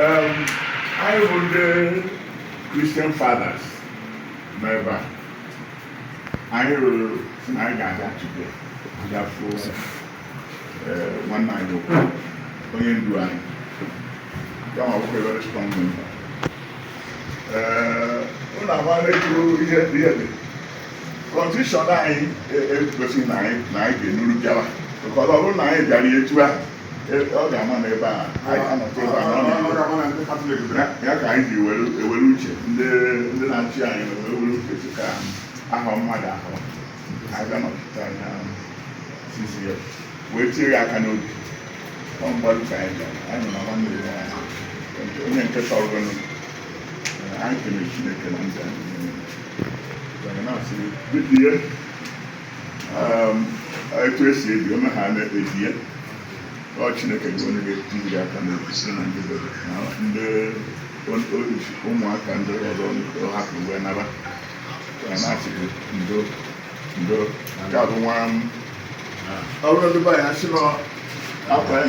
I would Christian fathers, member. I got that today. Therefore, one night ago, when you do it, come on, we're very strong member. When I wanted to hear condition I person na get no java because all na e jari etua all the man eba I cannot tell na ya ka anyị ewelu uche ndị na-achị anyị ewelu uche ka ahụ mmadụ ahụ aga nọpụta na sisi ya wee tie ya aka n'obi ọ mgbalụ ka anyị nọ na nwanne ya onye nke tọrọ anyị kene Chineke na ndị anyị bidie etu esi ebi ome ha na-ebie ọ Chineke bụ onye ga-etiri aka na-ebisi na ndị ụmụaka ndị ọzọ hapụ wee naba na-asị ndo nke a bụ nwa ọrụ ndị be anyị asị nọ akwa ya